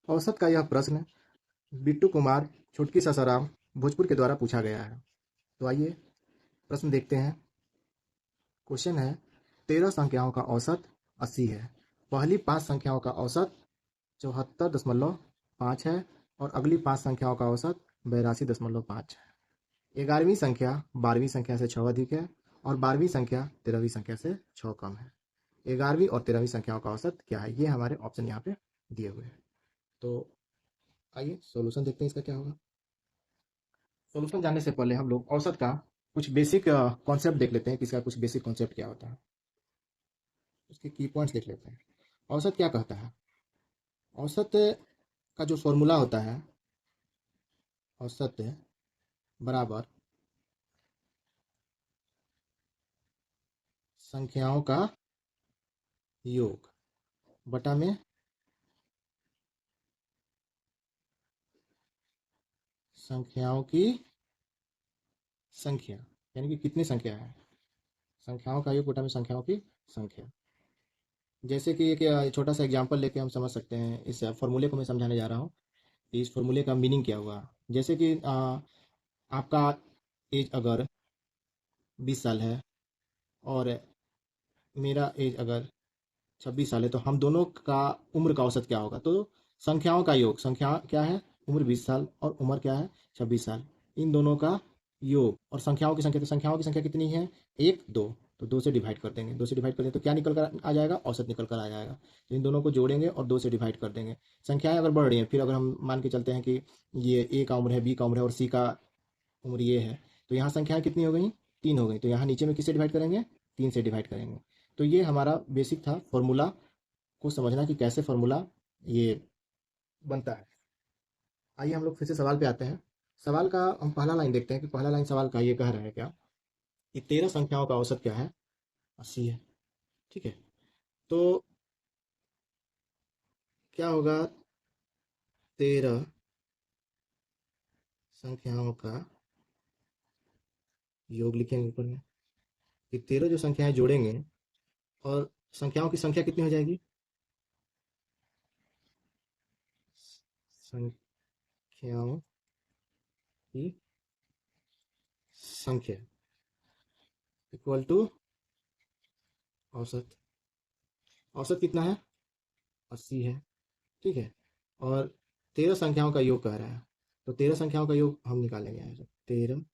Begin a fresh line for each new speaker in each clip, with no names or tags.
औसत का यह प्रश्न बिट्टू कुमार छुटकी सासाराम भोजपुर के द्वारा पूछा गया है। तो आइए प्रश्न देखते हैं। क्वेश्चन है 13 संख्याओं का औसत 80 है। पहली 5 संख्याओं का औसत 74.5 है और अगली 5 संख्याओं का औसत 82.5 है। 11वीं संख्या 12वीं संख्या से 6 अधिक है और 12वीं संख्या 13वीं संख्या से 6 कम है। 11वीं और 13वीं संख्याओं का औसत क्या है, ये हमारे ऑप्शन यहाँ पे दिए हुए हैं। तो आइए सॉल्यूशन देखते हैं इसका क्या होगा। सॉल्यूशन जानने से पहले हम लोग औसत का कुछ बेसिक कॉन्सेप्ट देख लेते हैं कि इसका कुछ बेसिक कॉन्सेप्ट क्या होता है। उसके की पॉइंट्स देख लेते हैं। औसत क्या कहता है? औसत का जो फॉर्मूला होता है, औसत बराबर संख्याओं का योग बटा में संख्याओं की संख्या, यानी कि कितनी संख्या है, संख्याओं का योग बटा में संख्याओं की संख्या। जैसे कि एक छोटा सा एग्जांपल लेके हम समझ सकते हैं। इस फॉर्मूले को मैं समझाने जा रहा हूँ कि इस फॉर्मूले का मीनिंग क्या हुआ। जैसे कि आपका एज अगर 20 साल है और मेरा एज अगर 26 साल है, तो हम दोनों का उम्र का औसत क्या होगा? तो संख्याओं का योग, संख्या क्या है, उम्र 20 साल और उम्र क्या है, 26 साल, इन दोनों का योग और संख्याओं की संख्या, तो संख्याओं की संख्या कितनी है, एक दो, तो दो से डिवाइड कर देंगे, दो से डिवाइड कर देंगे तो क्या निकल कर आ जाएगा, औसत निकल कर आ जाएगा। तो इन दोनों को जोड़ेंगे और दो से डिवाइड कर देंगे। संख्याएं अगर बढ़ रही हैं, फिर अगर हम मान के चलते हैं कि ये ए का उम्र है, बी का उम्र है और सी का उम्र ये है, तो यहाँ संख्याएं कितनी हो गई, तीन हो गई। तो यहाँ नीचे में किससे डिवाइड करेंगे, तीन से डिवाइड करेंगे। तो ये हमारा बेसिक था फॉर्मूला को समझना कि कैसे फॉर्मूला ये बनता है। आइए हम लोग फिर से सवाल पे आते हैं। सवाल का हम पहला लाइन देखते हैं कि पहला लाइन सवाल का ये कह रहा है क्या कि 13 संख्याओं का औसत क्या है, 80 है। ठीक है, तो क्या होगा, 13 संख्याओं का योग लिखेंगे ऊपर में कि 13 जो संख्याएं जोड़ेंगे और संख्याओं की संख्या कितनी हो जाएगी, संख्याओं की संख्या इक्वल टू औसत। औसत कितना है, 80 है। ठीक है, और 13 संख्याओं का योग कह रहा है, तो 13 संख्याओं का योग हम निकालेंगे यहाँ से। 13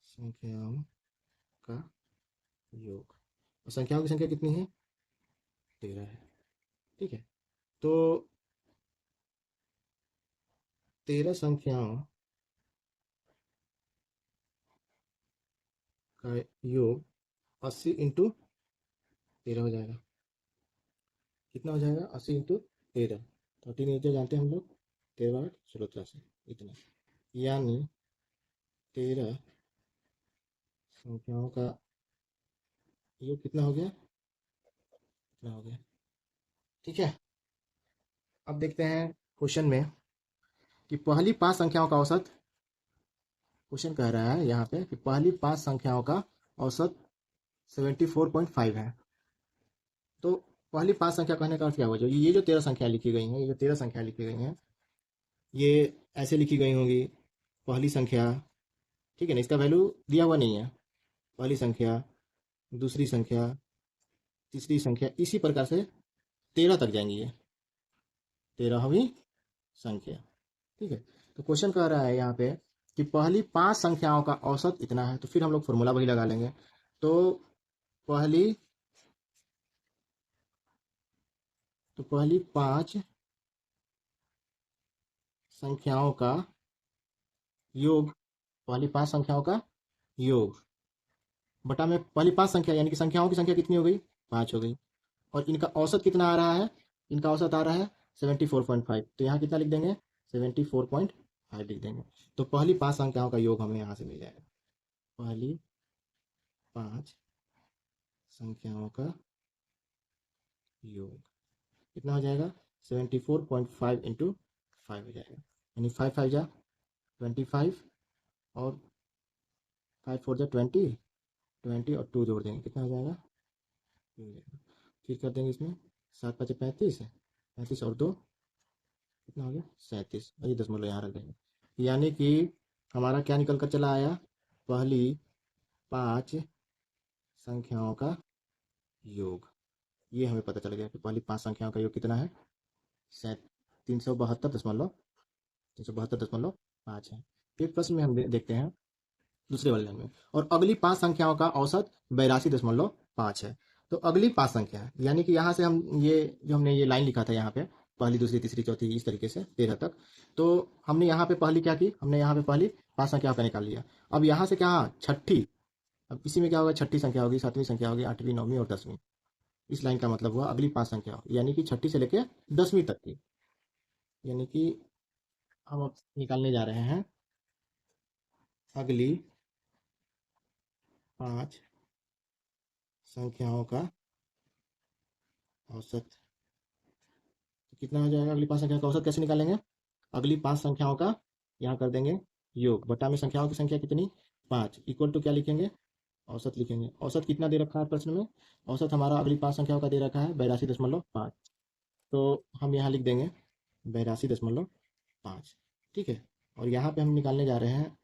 संख्याओं का योग, और संख्याओं की संख्या कितनी है, 13 है। ठीक है, तो 13 संख्याओं का योग 80 इंटू 13 हो जाएगा। कितना हो जाएगा, 80 इंटू 13, 13 जानते हैं हम लोग, 13 8 16 इतना, यानी 13 संख्याओं का योग कितना हो गया, इतना हो गया। ठीक है, अब देखते हैं क्वेश्चन में कि पहली 5 संख्याओं का औसत। क्वेश्चन कह रहा है यहाँ पे कि पहली 5 संख्याओं का औसत 74.5 है। तो पहली 5 संख्या कहने का अर्थ क्या हुआ, जो ये जो 13 संख्या लिखी गई हैं, ये जो 13 संख्या लिखी गई हैं, ये ऐसे लिखी गई होंगी। पहली संख्या, ठीक है ना, इसका वैल्यू दिया हुआ नहीं है। पहली संख्या, दूसरी संख्या, तीसरी संख्या, इसी प्रकार से 13 तक जाएंगी ये 13वीं संख्या। ठीक है, तो क्वेश्चन कह रहा है यहाँ पे कि पहली 5 संख्याओं का औसत इतना है, तो फिर हम लोग फॉर्मूला वही लगा लेंगे। तो पहली तो पहली 5 संख्याओं का योग, पहली 5 संख्याओं का योग बटा में पहली 5 संख्या, यानी कि संख्याओं की संख्या कितनी हो गई, 5 हो गई। और इनका औसत कितना आ रहा है, इनका औसत आ रहा है 74.5, तो यहाँ कितना लिख देंगे, 74.5 लिख देंगे। तो पहली 5 संख्याओं का योग हमें यहाँ से मिल जाएगा। पहली 5 संख्याओं का योग कितना हो जाएगा, 74.5 इंटू 5 हो जाएगा, यानी 5 5 जा 25 और 5 4 जा 20, 20 और 2 जोड़ देंगे, कितना हो जाएगा, 2 हो जाएगा। फिर कर देंगे इसमें 7 5 35, 35 और 2 कितना हो गया 37, और ये दशमलव यहाँ रख देंगे। यानी कि हमारा क्या निकल कर चला आया, पहली 5 संख्याओं का योग। ये हमें पता चल गया कि पहली 5 संख्याओं का योग कितना है, 372.5 है। फिर प्रश्न में हम देखते हैं दूसरे वाले लाइन में, और अगली 5 संख्याओं का औसत 82.5 है। तो अगली 5 संख्या है, यानी कि यहाँ से हम ये जो हमने ये लाइन लिखा था यहाँ पे, पहली दूसरी तीसरी चौथी इस तरीके से 13 तक, तो हमने यहाँ पे पहली क्या की, हमने यहाँ पे पहली 5 संख्याओं का निकाल लिया। अब यहाँ से क्या, छठी, अब इसी में क्या होगा, छठी संख्या होगी, सातवीं संख्या होगी, आठवीं, नौवीं और 10वीं। इस लाइन का मतलब हुआ अगली 5 संख्या, यानी कि छठी से लेकर 10वीं तक की। यानी कि हम अब निकालने जा रहे हैं अगली 5 संख्याओं का औसत। तो कितना हो जाएगा, अगली 5 संख्या का औसत कैसे निकालेंगे, अगली 5 संख्याओं का यहाँ कर देंगे योग, बटा में संख्याओं की संख्या कितनी, 5, इक्वल टू क्या लिखेंगे, औसत लिखेंगे। औसत कितना दे रखा है प्रश्न में, औसत हमारा अगली 5 संख्याओं का दे रखा है 82.5। तो हम यहाँ लिख देंगे 82.5। ठीक है, और यहाँ पे हम निकालने जा रहे हैं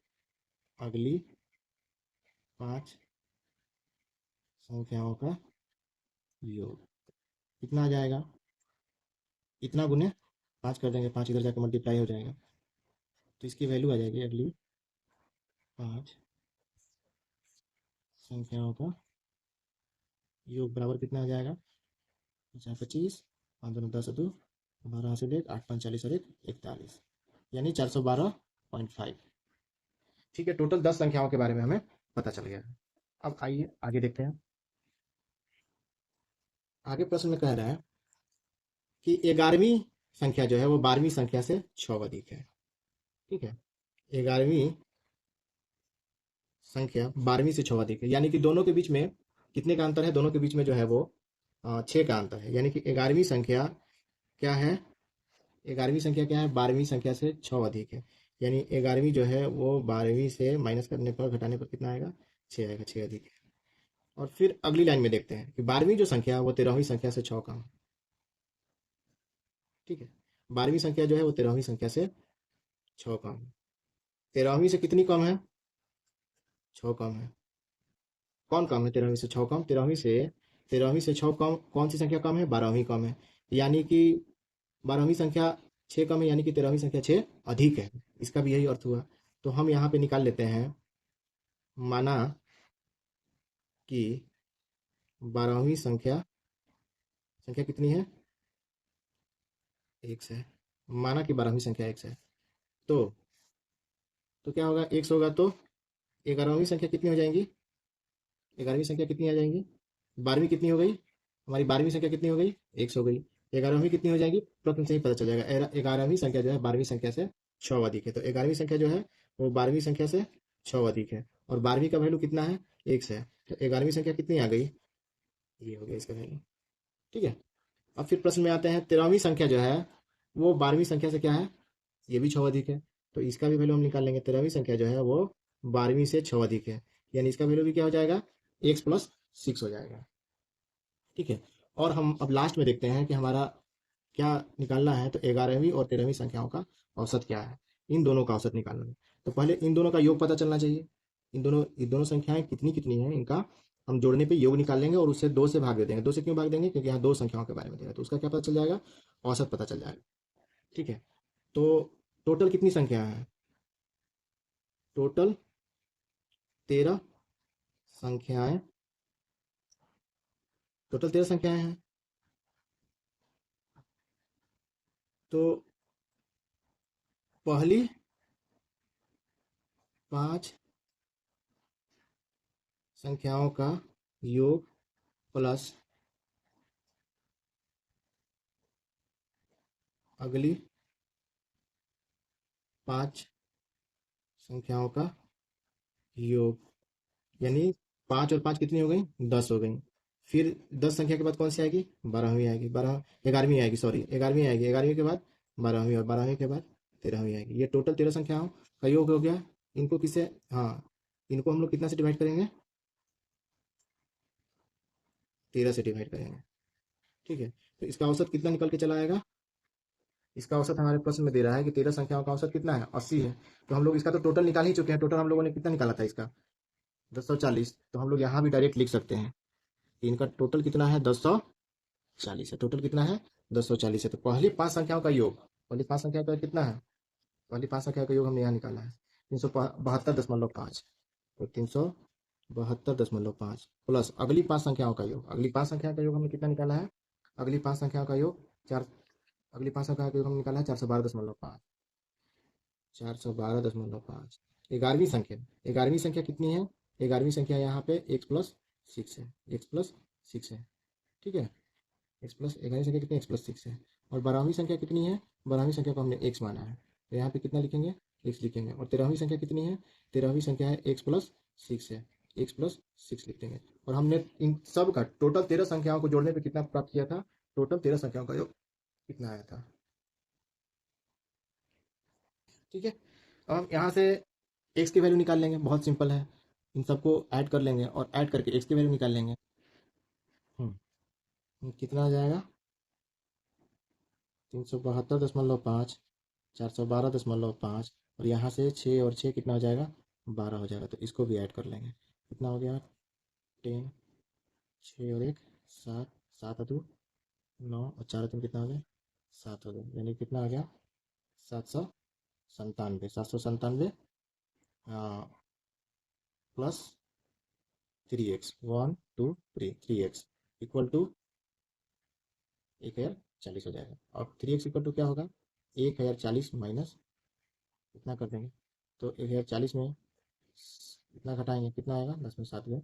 अगली 5 संख्याओं का योग। कितना आ जाएगा, इतना गुने 5 कर देंगे, 5 इधर जाकर मल्टीप्लाई हो जाएगा, तो इसकी वैल्यू आ जाएगी अगली 5 संख्याओं का योग बराबर कितना आ जाएगा, 25, 5 दूनी 10 दो, 12 से लेकर 8 5 40 और 1 41, यानी 412.5। ठीक है, टोटल 10 संख्याओं के बारे में हमें पता चल गया है। अब आइए आगे देखते हैं। आगे प्रश्न में कह रहा है कि 11वीं संख्या जो है वो 12वीं संख्या से 6 अधिक है। ठीक है, 11वीं संख्या 12वीं से 6 अधिक है, यानी कि दोनों के बीच में कितने का अंतर है, दोनों के बीच में जो है वो 6 का अंतर है। यानी कि 11वीं संख्या क्या है, 11वीं संख्या क्या है, 12वीं संख्या से 6 अधिक है। यानी 11वीं जो है वो 12वीं से माइनस करने पर, घटाने पर कितना आएगा, 6 आएगा, 6 अधिक है। और फिर अगली लाइन में देखते हैं कि 12वीं जो संख्या है वो 13वीं संख्या से 6 कम है। ठीक है, 12वीं संख्या जो है वो 13वीं संख्या से 6 कम है। 13वीं से कितनी कम है, 6 कम है। कौन कम है 13वीं से 6 कम, 13वीं से 6 कम, कौन सी संख्या कम है, 12वीं कम है। यानी कि 12वीं संख्या 6 कम है, यानी कि 13वीं संख्या 6 अधिक है। इसका भी यही अर्थ हुआ। तो हम यहाँ पे निकाल लेते हैं, माना कि 12वीं संख्या, संख्या कितनी है, 1 है। माना कि 12वीं संख्या 1 है, तो क्या होगा, 1 होगा तो 11वीं संख्या कितनी हो जाएंगी, 11वीं संख्या कितनी आ जाएंगी, 12वीं कितनी हो गई, हमारी 12वीं संख्या कितनी हो गई, 1 हो गई। 11वीं कितनी हो जाएगी, प्रश्न से ही पता चल जाएगा। 11वीं संख्या जो है 12वीं संख्या से 6 अधिक है। तो 11वीं संख्या जो है वो 12वीं संख्या से 6 अधिक है, और 12वीं का वैल्यू कितना है, 1 है। तो 11वीं संख्या कितनी आ गई, ये हो गया इसका वैल्यू। ठीक है, अब फिर प्रश्न में आते हैं, 13वीं संख्या जो है वो 12वीं संख्या से क्या है, ये भी 6 अधिक है। तो इसका भी वैल्यू हम निकाल लेंगे। 13वीं संख्या जो है वो 12वीं से 6 अधिक है, यानी इसका वैल्यू भी क्या हो जाएगा, एक्स प्लस 6 हो जाएगा। ठीक है, और हम अब लास्ट में देखते हैं कि हमारा क्या निकालना है। तो 11वीं और 13वीं संख्याओं का औसत क्या है, इन दोनों का औसत निकालना है। तो पहले इन दोनों का योग पता चलना चाहिए। इन दोनों संख्याएं कितनी कितनी हैं, इनका हम जोड़ने पे योग निकाल लेंगे, और उससे 2 से भाग दे देंगे। 2 से क्यों भाग देंगे, क्योंकि यहाँ 2 संख्याओं के बारे में दिया है, तो उसका क्या पता चल जाएगा, औसत पता चल जाएगा। ठीक है, तो टोटल कितनी संख्या है, टोटल 13 संख्याएं, टोटल 13 संख्याएं हैं। तो पहली 5 संख्याओं का योग प्लस अगली 5 संख्याओं का योग, यानी 5 और 5 कितनी हो गई, 10 हो गई। फिर 10 संख्या के बाद कौन सी आएगी, 12वीं आएगी, 11वीं आएगी, सॉरी 11वीं आएगी, 11वीं के बाद 12वीं, और 12वीं के बाद 13वीं आएगी। ये टोटल 13 संख्याओं का योग हो गया। इनको किसे, हाँ, इनको हम लोग कितना से डिवाइड करेंगे, 13 से डिवाइड करेंगे। ठीक है, तो इसका औसत कितना निकल के चला आएगा, इसका औसत हमारे प्रश्न में दे रहा है कि 13 संख्याओं का औसत कितना है, 80 है। तो हम लोग इसका तो टोटल निकाल ही चुके हैं। टोटल हम लोगों ने कितना निकाला था इसका, 1040। तो हम लोग यहाँ भी डायरेक्ट लिख सकते हैं कि इनका टोटल कितना है, 1040 है। टोटल कितना है, 1040 है। तो पहली 5 संख्याओं का योग, पहली 5 संख्याओं का कितना है, पहली 5 संख्याओं का योग हमने यहाँ निकाला है 372.5। तो 372.5 प्लस अगली 5 संख्याओं का योग, अगली 5 संख्याओं का योग हमने कितना निकाला है, अगली 5 संख्याओं का योग चार, अगली 5 संख्याओं का योग हमने निकाला है 412.5। 412.5 11वीं संख्या, 11वीं संख्या कितनी है, 11वीं संख्या यहाँ पे x+6 है, x+6 है। ठीक है, एक्स प्लस 11वीं संख्या कितनी, x+6 है। और 12वीं संख्या कितनी है, 12वीं संख्या को हमने x माना है, तो यहाँ पे कितना लिखेंगे, x लिखेंगे। और 13वीं संख्या कितनी है, 13वीं संख्या है x+6 है, x+6 लिख देंगे। और हमने इन सब का टोटल 13 संख्याओं को जोड़ने पे कितना प्राप्त किया था, टोटल 13 संख्याओं का योग कितना आया था। ठीक है, अब हम यहाँ से x की वैल्यू निकाल लेंगे, बहुत सिंपल है। इन सबको ऐड कर लेंगे और ऐड करके x की वैल्यू निकाल लेंगे। कितना आ जाएगा, 372.5, 412.5, और यहाँ से 6 और 6 कितना हो जाएगा, 12 हो जाएगा। तो इसको भी ऐड कर लेंगे, कितना हो गया, 10, 6 और 1 7, 7 और 2 9, और 4 और 3 कितना हो गया, 7 हो गया। यानी कितना आ गया, 797, 797 plus 3x, 1 2 3, 3x equal to 1040 हो जाएगा। अब 3x इक्वल टू क्या होगा, 1040 माइनस इतना कर देंगे। तो 1040 में इतना घटाएंगे, कितना आएगा, 10 में 7 गया,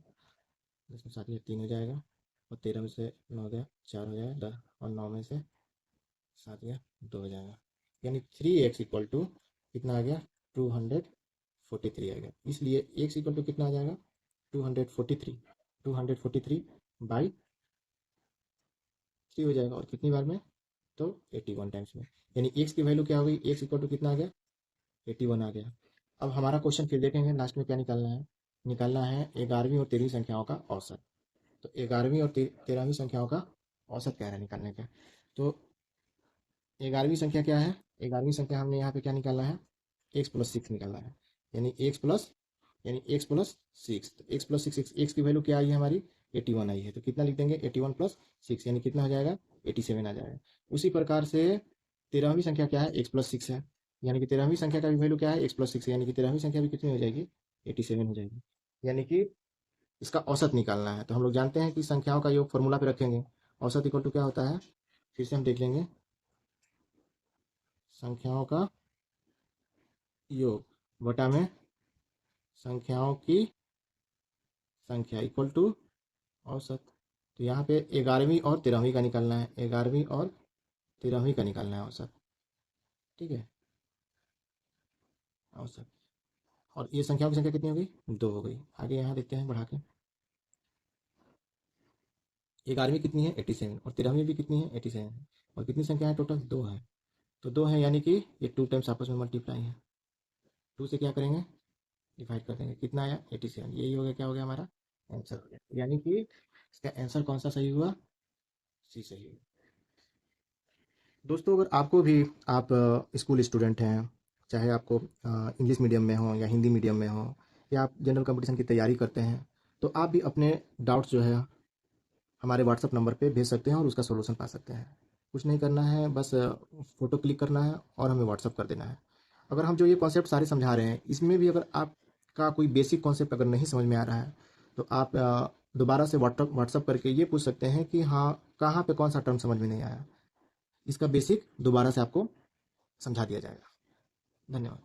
10 में 7 गया 3 हो जाएगा, और 13 में से 9 गया 4 हो जाएगा, 10 और 9 में से 7 गया 2 हो जाएगा। यानी 3x इक्वल टू कितना आ गया, 243 आ गया। इसलिए x इक्वल टू कितना आ जाएगा, 243, 243 बाई 3 हो जाएगा। और कितनी बार में, तो 81 टाइम्स में। यानी x की वैल्यू क्या हो गई, x इक्वल टू कितना आ गया, 81 आ गया। अब हमारा क्वेश्चन फिर देखेंगे लास्ट में क्या निकालना है, निकालना है 11वीं और 13वीं संख्याओं का औसत। तो 11वीं और 13वीं संख्याओं का औसत क्या है निकालने का। तो 11वीं संख्या क्या है, 11वीं संख्या हमने यहाँ पे क्या निकालना है, x+6 निकालना है। यानी x+6, तो x+6, x की वैल्यू क्या आई है हमारी, 81 आई है। तो कितना लिख देंगे, 81 प्लस 6, यानी कितना हो जाएगा, 87 आ जाएगा। उसी प्रकार से 13वीं संख्या क्या है, x+6 है, यानी कि 13वीं संख्या का भी वैल्यू क्या है, x+6 है, यानी कि 13वीं संख्या भी कितनी हो जाएगी, 87 हो जाएगी। यानी कि इसका औसत निकालना है। तो हम लोग जानते हैं कि संख्याओं का योग फॉर्मूला पे रखेंगे, औसत इक्वल टू क्या होता है, फिर से हम देख लेंगे, संख्याओं का योग बटा में संख्याओं की संख्या इक्वल टू औसत। तो यहाँ पे 11वीं और 13वीं का निकालना है, 11वीं और 13वीं का निकालना है औसत। ठीक है, औसत। और ये संख्याओं की संख्या कितनी हो गई, 2 हो गई। आगे यहाँ देखते हैं बढ़ा के, 11वीं कितनी है, 87, और 13वीं भी कितनी है, 87 है। और कितनी संख्या है टोटल, 2 है। तो 2 है, यानी कि ये 2 टाइम्स आपस में मल्टीप्लाई है। 2 से क्या करेंगे, डिवाइड कर देंगे, कितना आया, 87। यही हो गया, क्या हो गया हमारा आंसर हो गया। यानी कि इसका आंसर कौन सा सही हुआ, सी सही हुआ। दोस्तों, अगर आपको भी, आप स्कूल स्टूडेंट हैं, चाहे आपको इंग्लिश मीडियम में हो या हिंदी मीडियम में हो, या आप जनरल कंपटीशन की तैयारी करते हैं, तो आप भी अपने डाउट्स जो है हमारे व्हाट्सअप नंबर पे भेज सकते हैं और उसका सोल्यूशन पा सकते हैं। कुछ नहीं करना है, बस फ़ोटो क्लिक करना है और हमें व्हाट्सअप कर देना है। अगर हम जो ये कॉन्सेप्ट सारे समझा रहे हैं, इसमें भी अगर आपका कोई बेसिक कॉन्सेप्ट अगर नहीं समझ में आ रहा है, तो आप दोबारा से व्हाट्सअप करके ये पूछ सकते हैं कि हाँ, कहाँ पे कौन सा टर्म समझ में नहीं आया। इसका बेसिक दोबारा से आपको समझा दिया जाएगा। धन्यवाद।